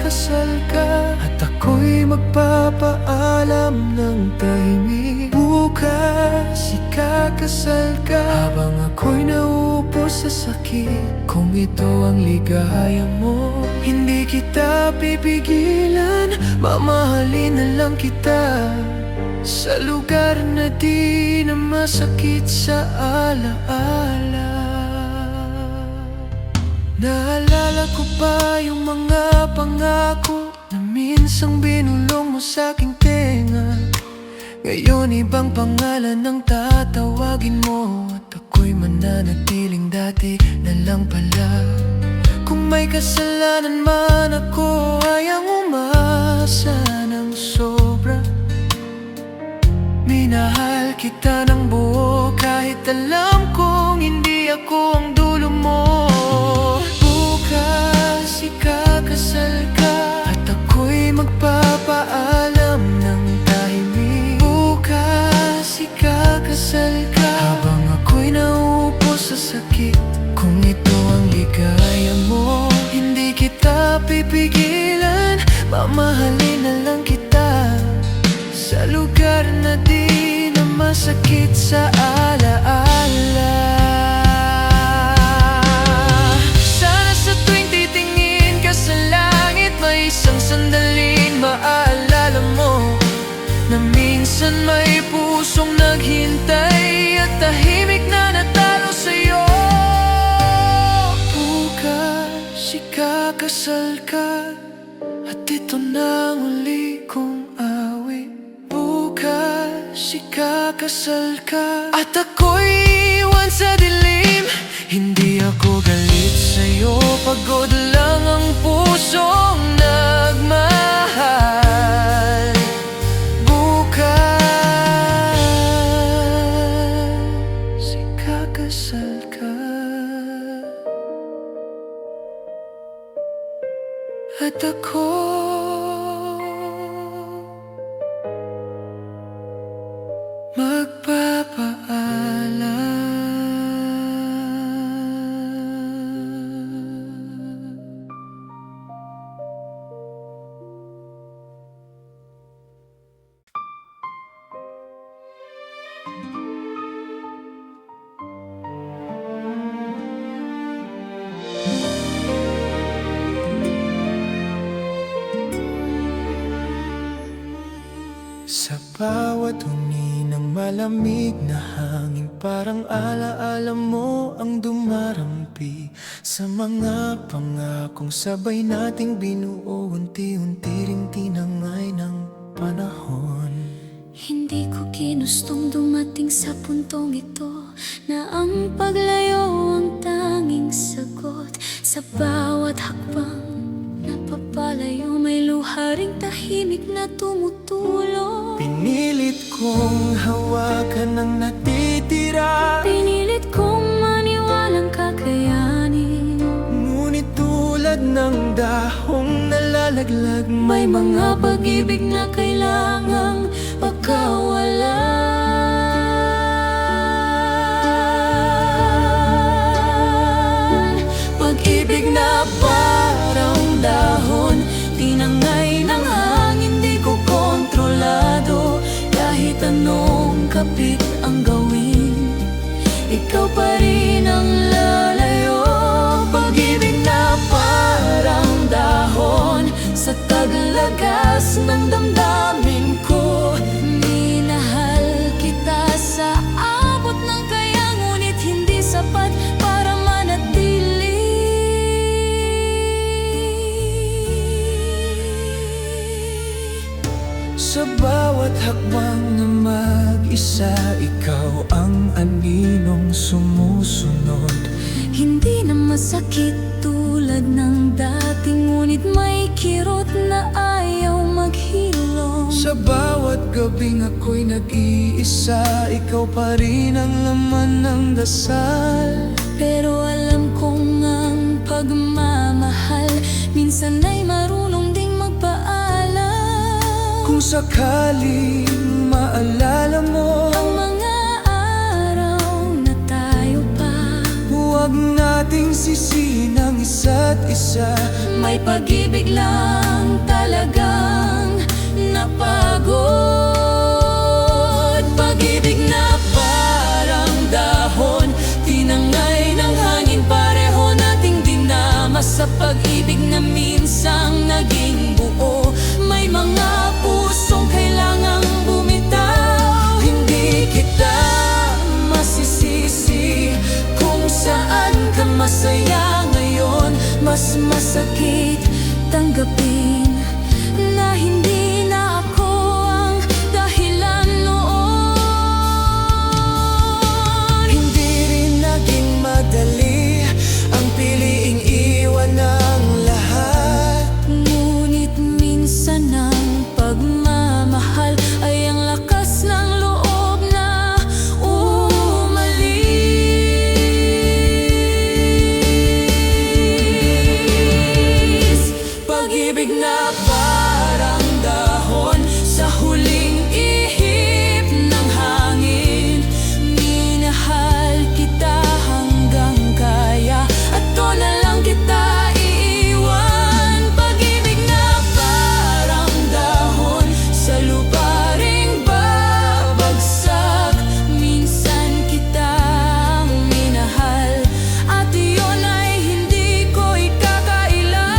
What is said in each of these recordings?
ikakasal ka at ako'y magpapaalam ng tahimik. Bukas ikakasal ka habang ako'y nauupo sa sakit. Kung ito ang ligaya mo, hindi kita pipigilan. Mamahalin na lang kita sa lugar na di na masakit sa alaala. Naalala ko pa yung mga pangako na minsang binulong mo sa aking tenga. Ngayon ibang pangalan ang tatawagin mo at ako'y mananatiling dati na lang pala. Kung may kasalanan man ako, ayang umasa ng sobra. Minahal kita ng buo kahit alam kong hindi ako ang dulo mo. Bukas ikakasal ka at ako'y magpapaalam ng tahimik. Bukas ikakasal ka habang ako'y nauupo sa sakit. Kung ito ang ligaya mo, hindi kita pipigilan. Mamahalin na lang kita sa lugar na di na masakit sa alaala. Sana sa tuwing titingin ka sa langit, may isang sandaling maaalala mo na minsan may pusong naghintay at tahimik na natalo sa'yo. Bukas ikakasal ka at ito na ang uli kong awit. Bukas ikakasal ka at ako'y iwan sa dilim. Hindi ako galit sa'yo, pagod lang ang pusong nagmahal. Bukas ikakasal ka at ako sa bawat huni ng malamig na hangin, parang alaala mo ang dumarampi sa mga pangakong sabay nating binuo. Unti-unti ring tinangay ng panahon. Hindi ko ginustong dumating sa puntong ito, na ang paglayo ang tanging sagot. Sa bawat hakbang napapalayo, may luha ring tahimik na tumutulong. Pinilit kong hawakan ang natitira, Pinilit kong maniwalang kakayanin. ngunit tulad ng dahong nalalaglag, May mga pag-ibig na kailangang pagkawalan. Pag-ibig na parang dahon, tinangay ng hangin, di ko kontrolado. Kahit anong kapit ang gawin, ikaw pa rin ang lalayo. Pag-ibig na parang dahon sa taglagas ng damdamin ko. Minahal kita sa abot ng kaya, ngunit hindi sapat para manatili. Sa bawat hakbang na mag-isa, ikaw ang aninong sumusunod. Hindi na masakit tulad ng dati, ngunit may kirot na ayaw maghilom. Sa bawat gabing ako'y nag-iisa, ikaw pa rin ang laman ng dasal. Pero alam kong ang pagmamahal minsan ay marunong ding magpaalam. Kung sakaling maalala mo ang mga araw na tayo pa, huwag nating pagsisisihin ng isa't isa. May pag-ibig lang talagang napagod. Pag-ibig na parang dahon, tinangay ng hangin, pareho nating dinama. Sa pag-ibig na minsang naging buo, may mga pusong kailangang bumitaw. Hindi kita masisisi kung saan ka masaya ngayon. Mas masakit tanggapin na hindi na ako ang dahilan noon. Hindi rin naging madali ang piliing iwan ng lahat. Ngunit minsan ang pagmamahal ay ang lakas ng loob na umalis. Pag-ibig na parang dahon sa huling ihip ng hangin. Minahal kita hanggang kaya at doon na lang kita iiwan. Pag-ibig na parang dahon sa lupa ring babagsak. Minsan kitang minahal at iyon ay hindi ko ikakailan.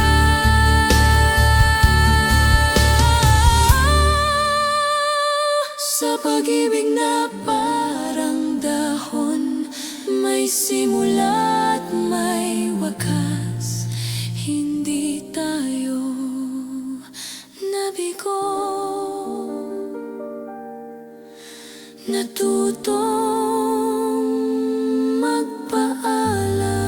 Sa pag-ibig na parang dahon, may simula at may wakas. Hindi tayo nabigo, natutong magpaalam.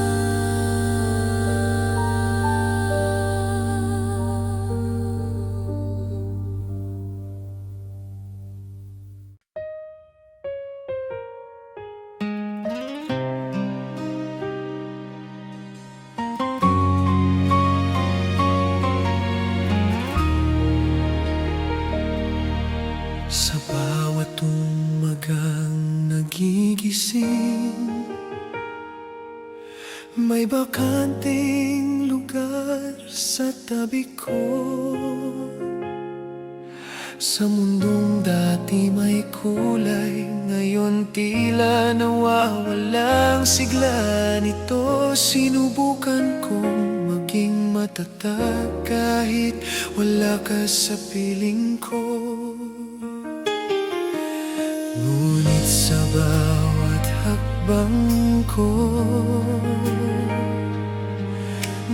Sa bawat umagang nagigising, may bakanting lugar sa tabi ko. Sa mundong dati may kulay, ngayon tila nawawalang sigla nito. Sinubukan kong maging matatag kahit wala ka sa piling ko. Ngunit sa bawat hakbang ko,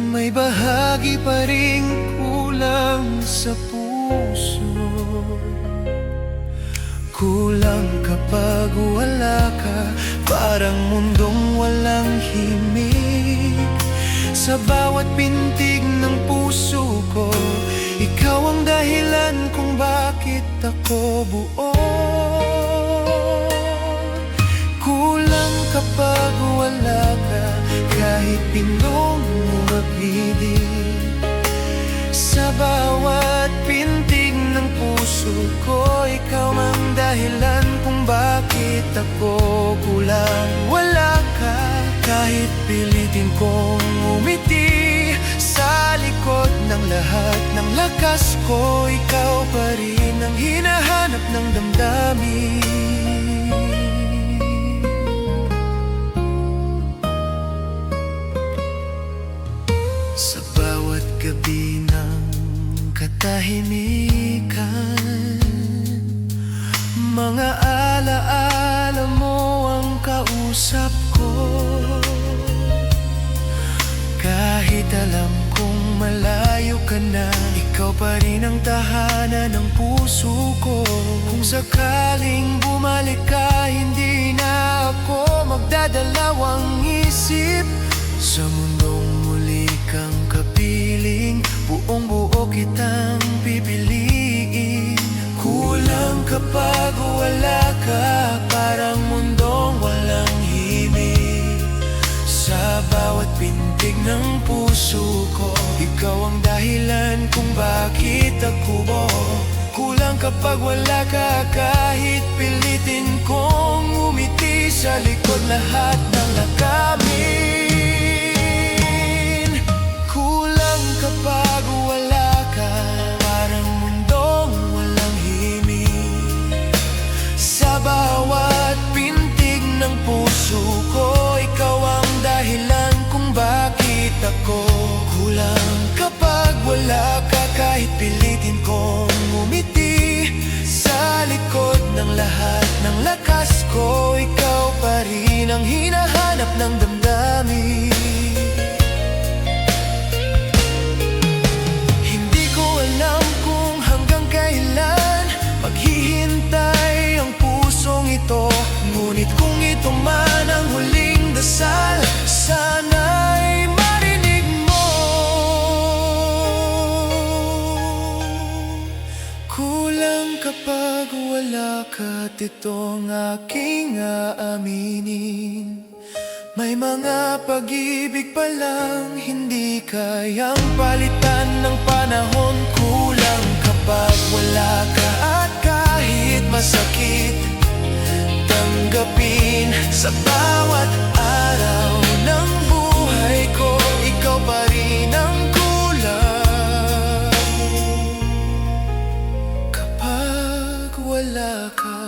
may bahagi pa ring kulang sa puso. Kulang kapag wala ka, parang mundong walang himig. Sa bawat pintig ng puso ko, ikaw ang dahilan kung bakit ako buo. Kulang kapag wala ka, kahit pinong umabili. Sa bawat pintig ng puso ko, ikaw ang dahilan kung bakit ako kulang. Wala ka, kahit pilitin kong umiti. Sa likod ng lahat ng lakas ko, ikaw pa rin ang hinahanap ng damdamin. Sa bawat gabi ng katahimikan, mga alaala mo ang kausap ko. Kahit alam kong malayo ka na, ikaw pa rin ang tahanan ng puso ko. Kung sakaling bumalik ka, hindi na ako magdadalawang isip. Sa mundong muli kang kapiling, buong buo kitang pipiliin. Kulang kapag wala ka, parang mundong walang himig. Sa bawat pintig ng puso ko, ikaw ang dahilan kung bakit ako buo. Kulang kapag wala ka, kahit pilitin kong umiti. Sa likod lahat ng lakamig, kapag wala ka, parang mundong walang himig. Sa bawat pintig ng puso ko, ikaw ang dahilan kung bakit ako kulang. Kapag wala ka, kahit pilitin kong ngumiti, sa likod ng lahat ng lakas ko, ikaw pa rin ang hinahanap ng damdamin. Hindi ko alam kung hanggang kailan maghihintay ang pusong ito, ngunit kung ito man ang huling dasal, sana'y marinig mo. Kulang kapag wala ka't itong aking aaminin. May mga pag-ibig pa lang hindi kayang palitan ng panahon. Kulang kapag wala ka at kahit masakit, tanggapin sa bawat araw ng buhay ko, ikaw pa rin ang kulang kapag wala ka.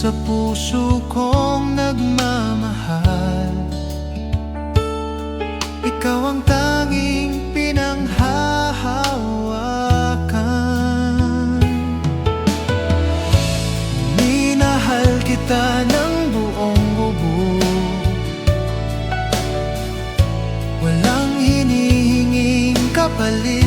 Sa puso kong nagmamahal, ikaw ang tanging pinanghahawakan. Minahal kita ng buong buo, walang hinihinging kapalit.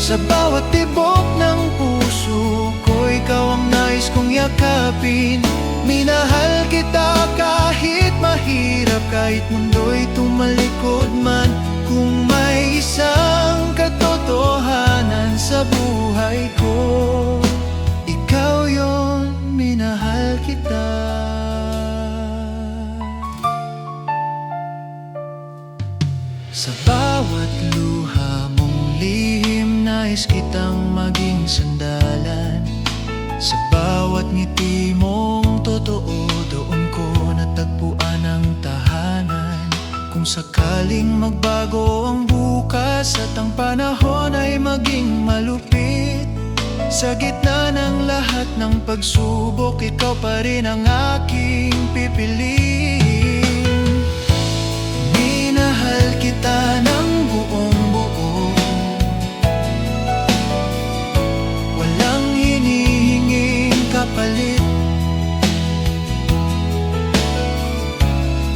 Sa bawat tibok ng puso ko, ikaw ang nais kong yakapin. Minahal kita kahit mahirap, kahit mundo'y tumalikod man. Kung may isang katotohanan sa buhay ko, ikaw yon, minahal kita. Sa bawat luha mong lihim, nais kitang maging sandalan. Sa bawat ngiti mong totoo, doon ko natagpuan ang tahanan. Kung sakaling magbago ang bukas at ang panahon ay maging malupit, sa gitna ng lahat ng pagsubok, ikaw pa rin ang aking pipiliin. Minahal kita ng buong buo, walang hinihinging kapalit.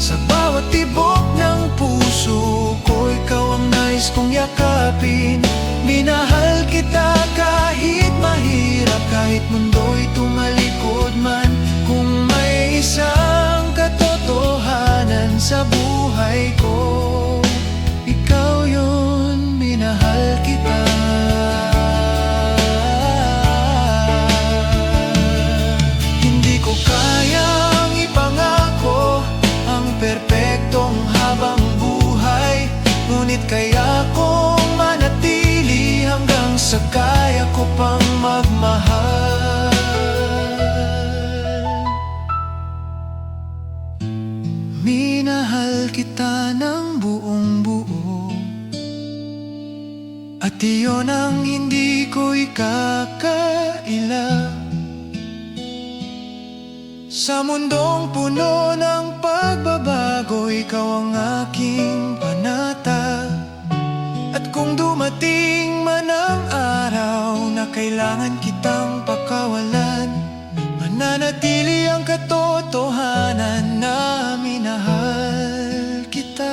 Sa bawat tibok ng puso ko, ikaw ang nais kong yakapin. Minahal kita kahit mahirap, kahit mundo'y tumalikod man. Kung may isang katotohanan sa buhay ko, ikaw yun, minahal kita. Hindi ko kayang ipangako ang perpektong habang buhay, ngunit kaya kong manatili hanggang sa kaya ko pang magmahal. Minahal kita ng buong buo, At iyon ang hindi ko ikakaila. Sa mundong puno ng pagbabago, ikaw ang aking panata. At kung dumating man ang araw na kailangan kitang pakawalan, mananatili ang katotohanan na minahal kita.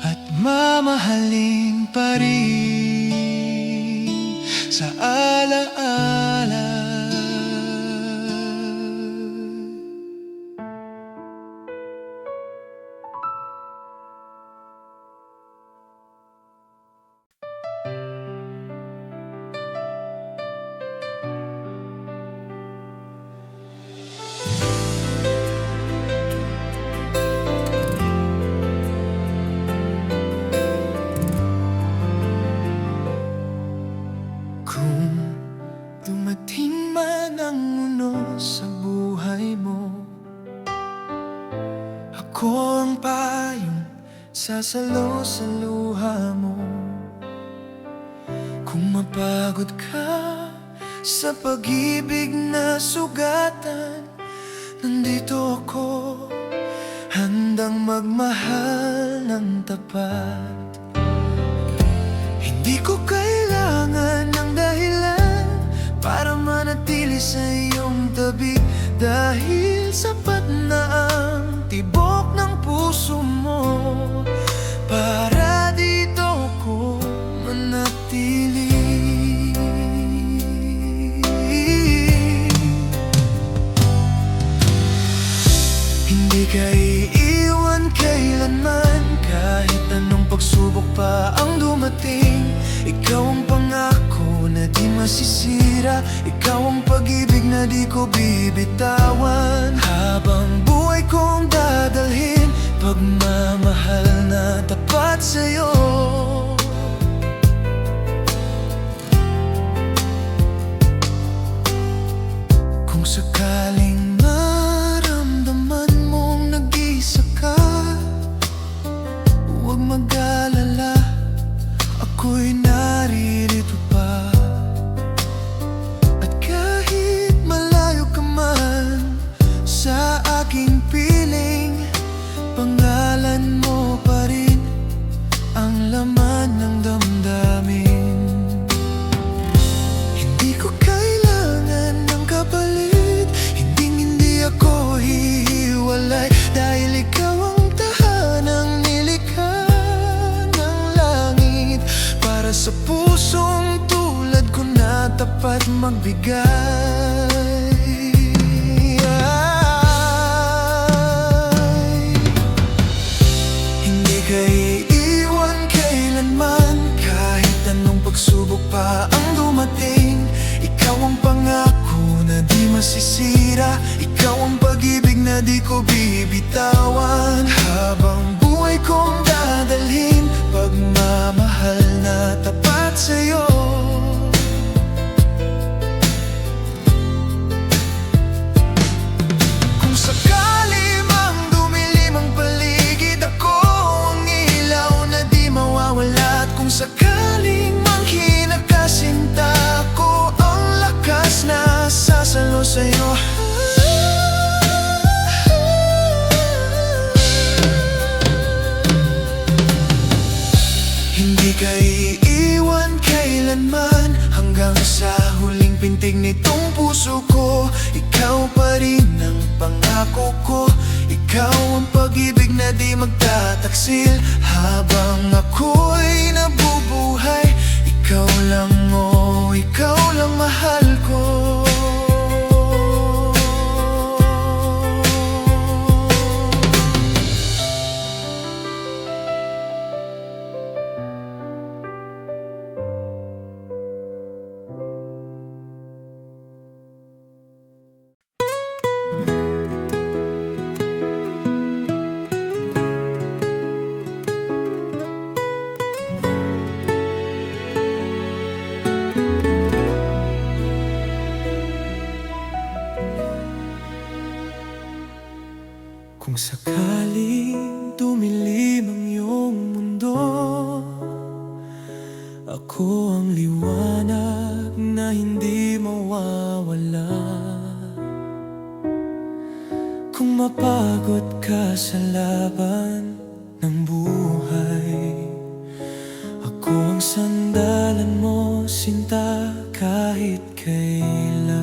At mamahalin pa rin sa alaala. Kung dumating man ang unos sa buhay mo, ako ang payong sasalo sa luha mo. Kung mapagod ka sa pag-ibig na sugatan, nandito ako, handang magmahal ng tapat. Hindi ko kailangan ng dahilan para manatili sa iyong tabi, dahil sapat na ang tibok ng puso mo para dito ko manatili. Hindi ka iiwan kailanman, kahit anong pagsubok pa ang dumating. Ikaw ang pangako na di masisira, ikaw ang pag-ibig na di ko bibitawan. Habang buhay kong dadalhin, pagmamahal na tapat sa'yo. Kung sakaling maramdaman mong nag-iisa ka, huwag mag-alala, ako'y naririto pa. At kahit malayo ka man sa aking piling, pangalan mo pa rin ang laman ng damdamin. Hindi ko kailangan ng kapalit, hindi ako hihiwalay, dahil ikaw ang tahanang nilikha ng langit, para sa pusong tulad ko na tapat magbigay. Hindi ka iiwan kailanman, kahit anong pagsubok pa ang dumating. Ikaw ang pangako na di masisira, ikaw ang pag-ibig na di ko bibitawan. Habang buhay kong dadalhin, pagmamahal na tapat sa'yo. Kung sakali mang dumilim ang paligid, ako ang ilaw na di mawawala. At kung sakaling mang kinakasinta, ako ang lakas na sasalo sa'yo. Hindi ka iiwan kailanman, hanggang sa huling pintig nitong puso ko. Ikaw pa rin ang pangako ko, ikaw ang pag-ibig na di magtataksil. Habang ako'y nabubuhay, ikaw lang, oh, ikaw lang mahal ko. Kung sakaling tumilim ang iyong mundo, na hindi mawawala. Kung mapagod ka sa laban ng buhay, ako ang sandalan mo, sinta, kahit kailan.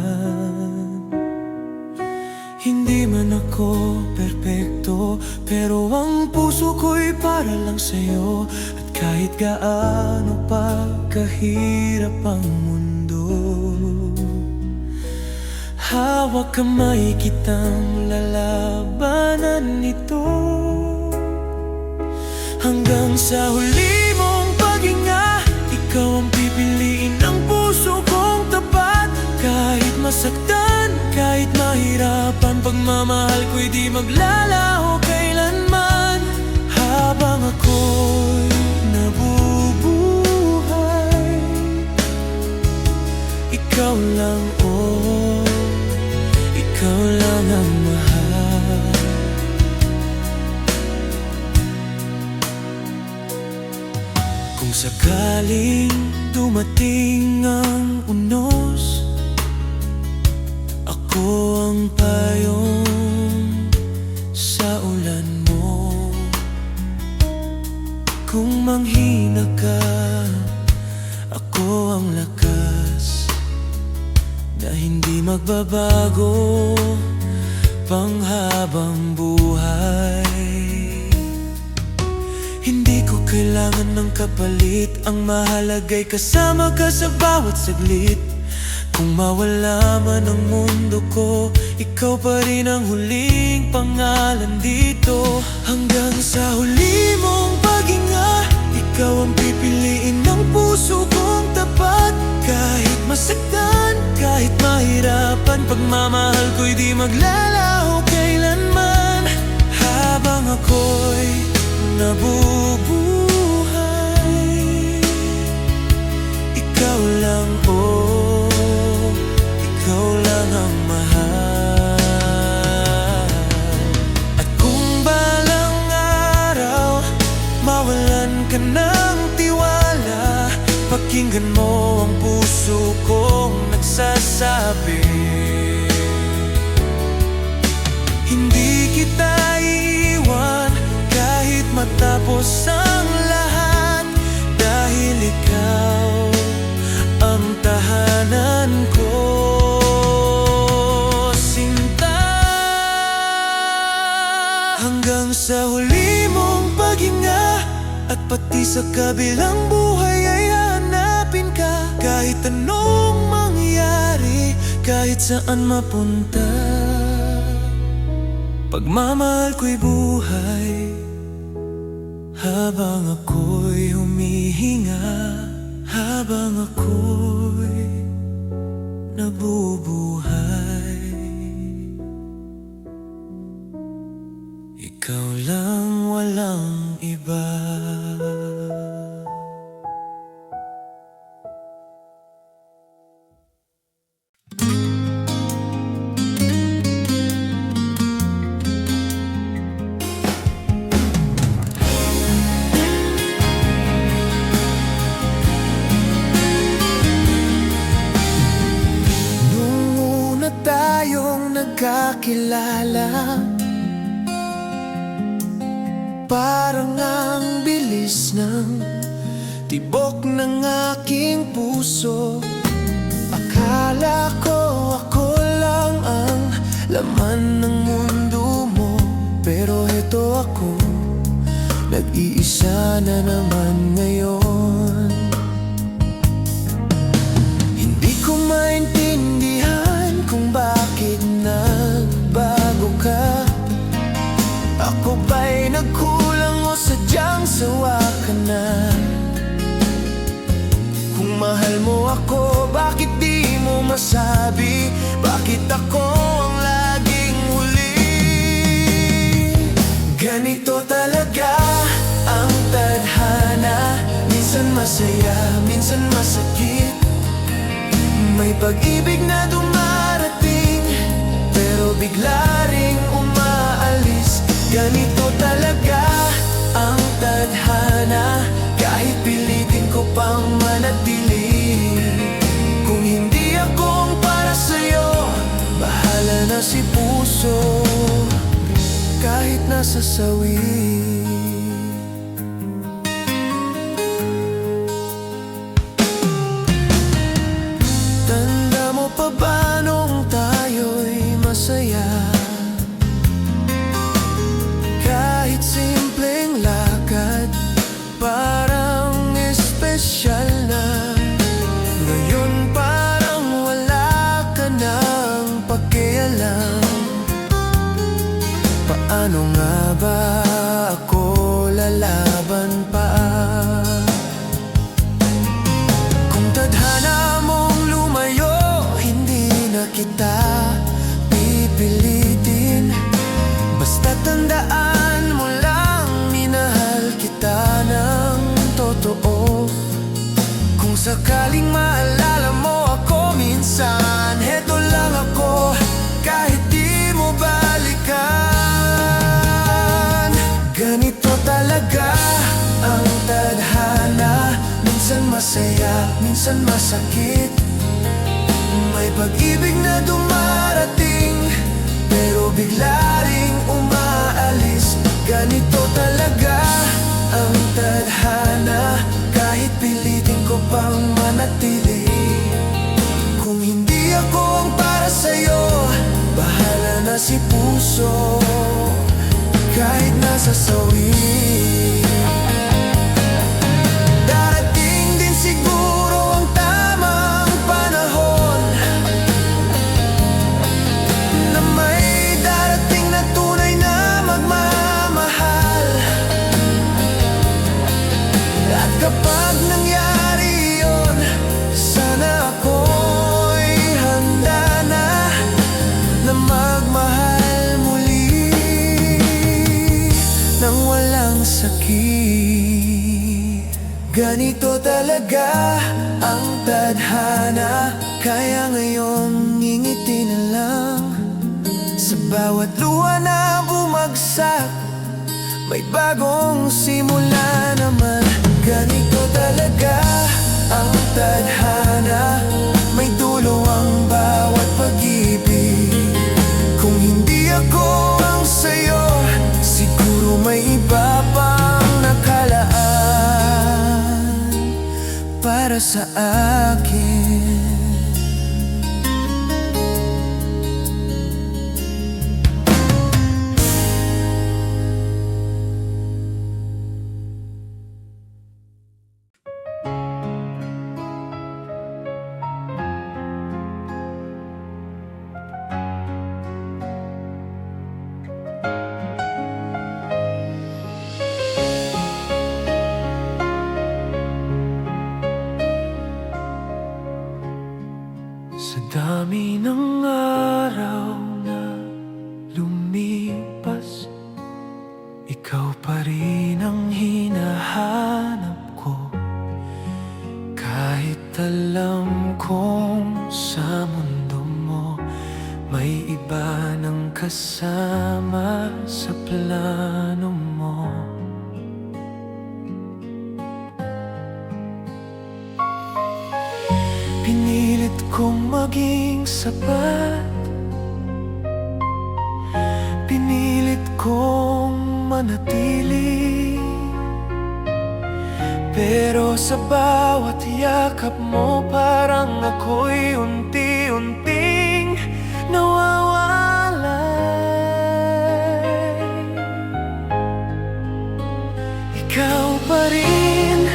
Hindi man ako perpekto, pero ang puso ko'y para lang sa'yo. At kahit gaano pa kahirap ang mundo, hawak kamay kitang lalabanan ito. Hanggang sa huli mong paghinga, ikaw ang pipiliin ng puso kong tapat. Kahit masaktan, kahit mahirapan, pagmamahal ko'y di maglalaho kailanman. Habang ako'y nabubuhay, ikaw lang, oh, ikaw lang ang mahal. Kung sakaling dumating ang unos, ako ang payong sa ulan mo. Kung manghina ka, ako ang lakas na hindi magbabago panghabang buhay. Hindi ko kailangan ng kapalit, ang mahalaga'y kasama ka sa bawat saglit. Kung mawala man ang mundo ko, ikaw pa rin ang huling pangalan dito. Hanggang sa huli mong paghinga, ikaw ang pipiliin ng puso kong tapat. Kahit masaktan, kahit mahirapan, pagmamahal ko'y di maglalaho kailanman. Habang ako'y nabubuhay, ikaw lang, oh, ikaw lang ang mahal. At kung balang araw mawalan ka ng tiwala, pakinggan mo ang puso kong nagsasabi, hindi kita iiwan kahit matapos ang lahat. Dahil ikaw ang tahanan ko, sinta. Hanggang sa huli mong paghinga, at pati sa kabilang buhay ay hanapin ka. Kahit anong mangyari, kahit saan mapunta, pagmamahal ko'y buhay. Habang ako'y humihinga, habang ako'y nabubuhay, ikaw lang, walang iba. Nagkakilala, parang ang bilis ng tibok ng aking puso. Akala ko ako lang ang laman ng mundo mo, pero heto ako, nag-iisa na naman ngayon. Hindi ko maintindihan kung bakit nagbago ka. Ako ba'y nagkulang o sadyang sawa ka na? Kung mahal mo ako, bakit di mo masabi? Bakit ako ang laging huli? Ganito talaga ang tadhana, minsan masaya, minsan masakit. May pag-ibig na dumarating, pero bigla ring umaalis. Ganito talaga ang tadhana, kahit pilitin ko pang manatili. Kung hindi nasasawi. Tanda mo pa ba nung tayo'y masaya? Kahit simpleng lakad, parang espesyal na. Ngayon parang wala ka nang pakialam. Paano nga ba ako lalaban pa? Kung tadhana mong lumayo, hindi na kita pipilitin. Basta tandaan mo lang, minahal kita ng totoo. Kung sakaling maalala mo ako minsan, heto lang ako, kahit di mo balikan. Ganito talaga ang tadhana, minsan masaya, minsan masakit. May pag-ibig na dumarating, pero bigla ring umaalis. Ganito talaga ang tadhana, kahit pilitin ko pang manatili. Kung hindi ako ang para sa'yo, bahala na si puso, kahit nasasawi. Darating din siguro ang tamang panahon, na may darating na tunay na magmamahal. At kapag nangyari yun, sana ako'y handa na magmahal muli nang walang sakit. Ganito talaga ang tadhana, kaya ngayon ngingiti na lang. Sa bawat luha na bumagsak, may bagong simula naman. Ganito talaga ang tadhana, may dulo ang bawat pag-ibig. Kung hindi ako ang sayo, siguro may iba pang nakalaan para sa akin. Sa dami ng araw na lumipas, ikaw pa rin ang hinahanap ko. Kahit alam kong sa mundo mo may iba ng kasama sa plano mo. Pinilit kong maging sapat, pinilit kong manatili. Pero sa bawat yakap mo, parang ako'y unti-unting nawawalay. Ikaw pa rin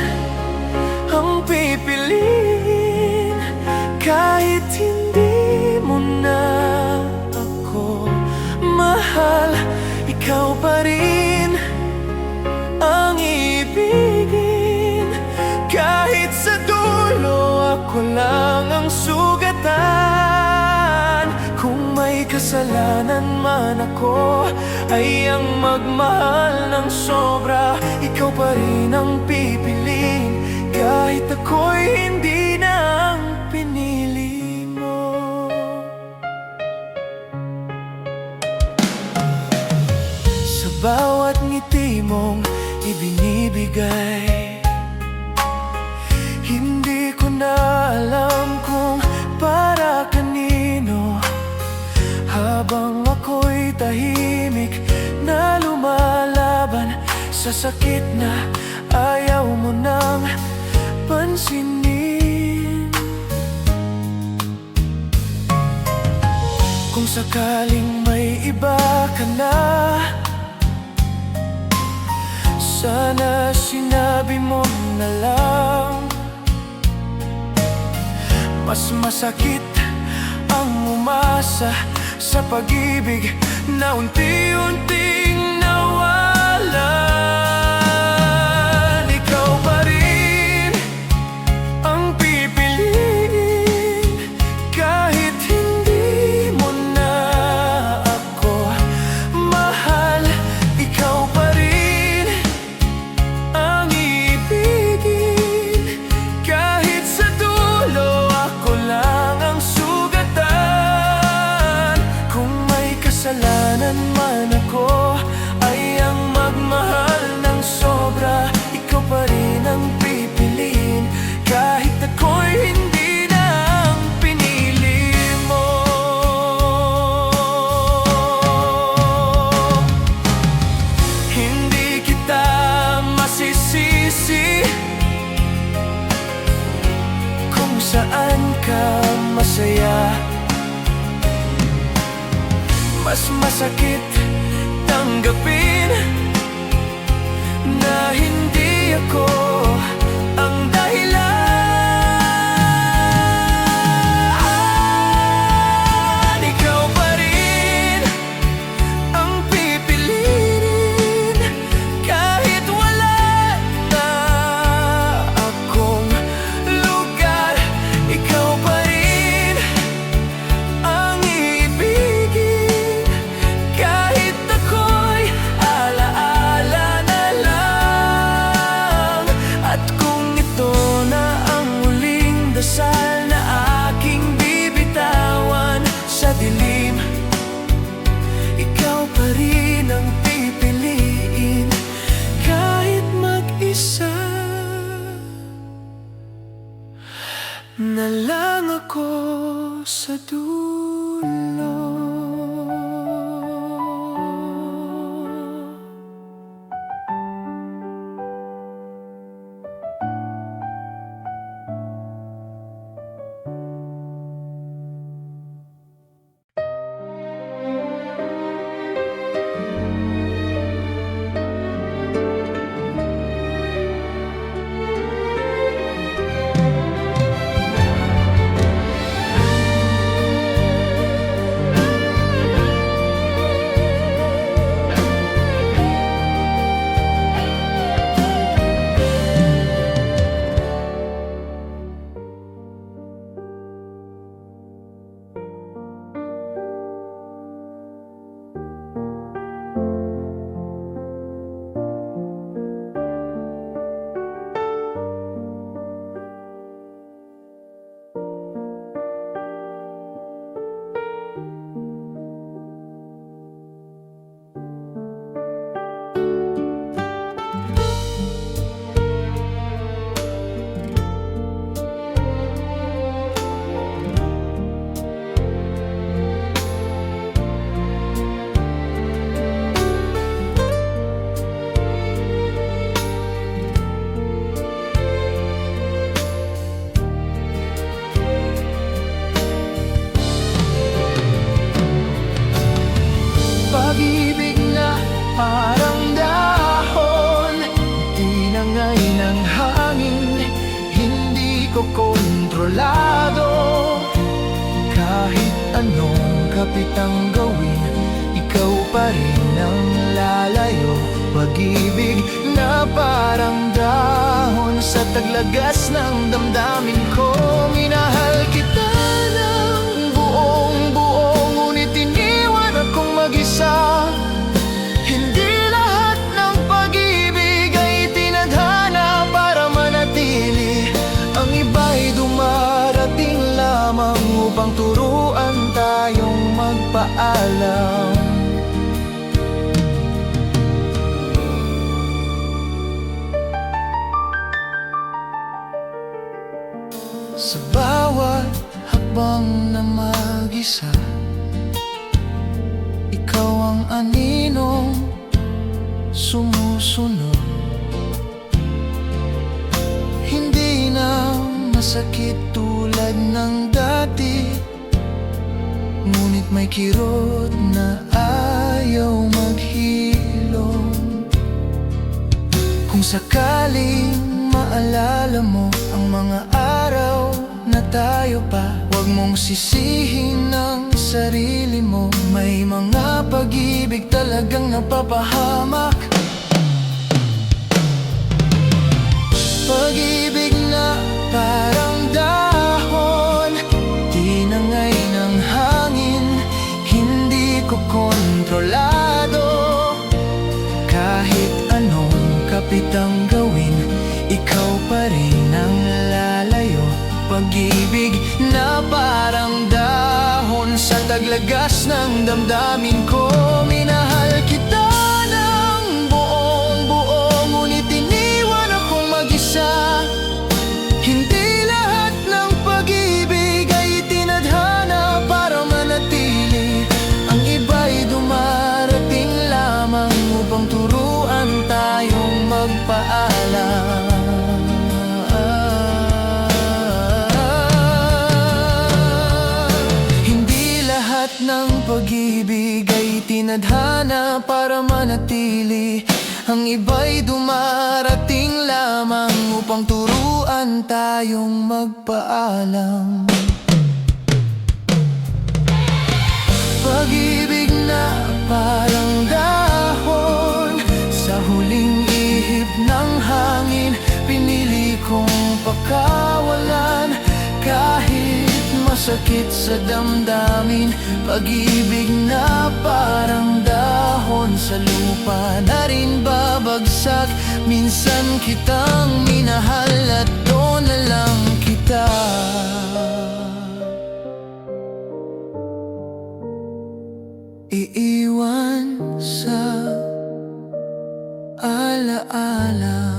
ang pipiliin, kahit hindi mo na ako mahal. Ikaw pa rin ang ibigin, kahit sa dulo ako lang ang sugatan. Kung may kasalanan man ako, ay ang magmahal ng sobra. Ikaw pa rin ang pipiliin, kahit ako'y hindi na ang pinili mo. Sa bawat ngiti mong ibinibigay, hindi ko na alam kung para kanino. Habang ako'y tahimik na lumayo, masakit na ayaw mo nang pansinin. Kung sakaling may iba ka na, sana sinabi mo na lang. Mas masakit ang umasa sa pag-ibig na unti-unting nawalan. Ikaw pa rin ang pipiliin kahit hindi mo na ako mahal. Ikaw pa rin ang iibigin kahit sa dulo ako lang ang sugatan. Kung may kasalanan man ako, ay ang magmahal ng sobra. Ikaw pa rin ang pipiliin kahit ako'y hindi na ang pinili mo. Hindi kita masisisi kung saan ka masaya. Mas masakit tanggapin na hindi ako ang dahilan. Ikaw pa rin ang pipiliin kahit wala na akong lugar. Ikaw pa rin ang iibigin kahit ako'y alaala na lang. At kung ito na ang huling dasal na aking bibitawan sa dilim, ikaw pa rin ang pipiliin kahit mag-isa na lang ako sa dulo. Pag-ibig na parang dahon, tinangay ng hangin, hindi ko kontrolado. Kahit anong kapitang gawin, ikaw pa rin ang lalayo. Pag-ibig na parang dahon sa taglagas ng damdamin ko. Minahal kita ng buong-buo, ngunit iniwan akong mag-isa. Hindi lahat ng pag-ibig ay tinadhana para manatili. Ang iba'y dumarating lamang upang turuan tayong magpaalam. Sa bawat hakbang na mag-isa, ikaw ang aninong sumusunod. masakit tulad ng dati, ngunit may kirot na ayaw maghilom. Kung sakaling maalala mo ang mga araw na tayo pa, huwag mong sisihin ang sarili mo. May mga pag-ibig talagang napapahamak. Pag-ibig na parang dahon, tinangay ng hangin, hindi ko kontrolado. Kahit anong kapitang gawin, ikaw pa rin ang lalayo. Pag-ibig na parang dahon sa taglagas ng damdamin ko. Minahal kita ng buong buo, ngunit iniwan akong mag-isa. Hindi lahat ng pag-ibig ay tinadhana para manatili. Ang iba'y dumarating lamang upang turuan tayong magpaalam. Ng pag-ibig ay tinadhana para manatili. Ang iba'y dumarating lamang upang turuan tayong magpaalam. Pag-ibig na parang dahon, sa huling ihip ng hangin, pinili kong pakawalan. Kahit masakit sa damdamin, pag-ibig na parang dahon sa lupa na rin babagsak. Minsan kitang minahal at doon na lang kita iiwan sa alaala.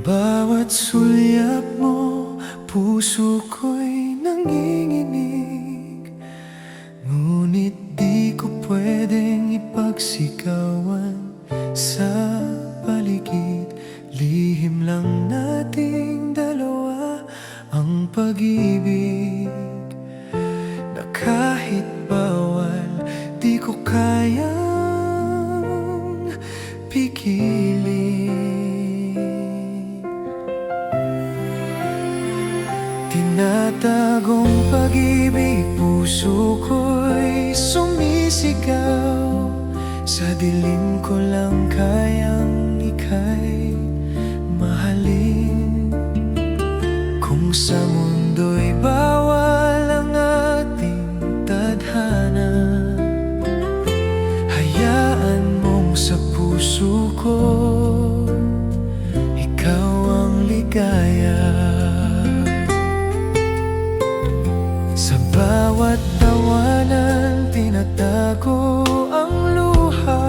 Bawat sulyap mo, puso ko'y nanginginig. Ngunit di ko pwedeng ipagsigawan sa paligid. Lihim lang nating dalawa ang pag-ibig, na kahit bawal di ko kayang pigilin. Tinatagong pag-ibig, puso ko'y sumisigaw. Sa dilim ko lang kayang ika'y mahalin. Kung sa mundo'y bawal ang ating tadhana, hayaan mong sa puso ko ikaw ang ligaya. Sa bawat tawanan, tinatago ang luha.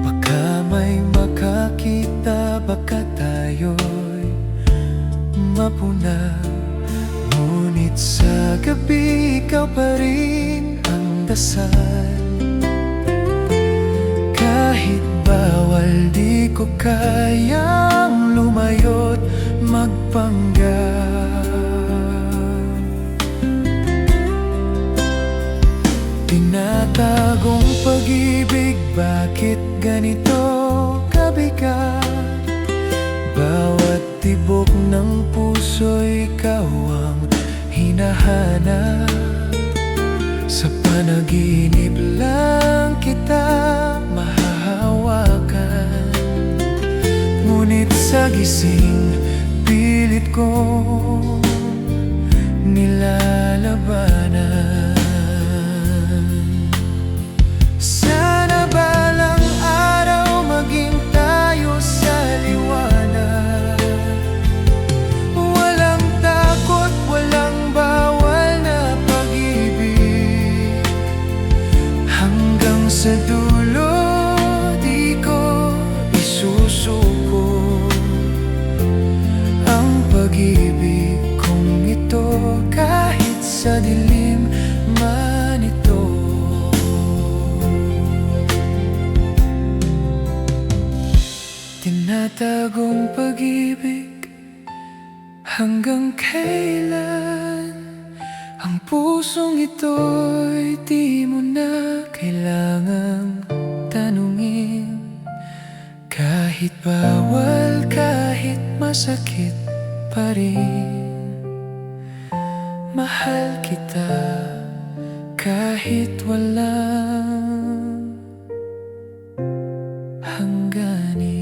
Baka may makakita, baka tayo'y mapuna. Ngunit sa gabi, ikaw pa rin ang dasal. Kahit bawal, di ko kayang lumayo't magpanggap. Tinatagong pag-ibig, bakit ganito kabigat? Bawat tibok ng puso'y ikaw ang hinahanap. Sa panaginip lang kita mahahawakan. Ngunit sa gising, pilit ko nilalabanan. Sana balang araw maging sa dilim man ito. Tinatagong pag-ibig, hanggang kailan? Ang pusong ito'y di mo na kailangang tanungin. Kahit bawal, kahit masakit pa rin, mahal kita kahit walang hangganin.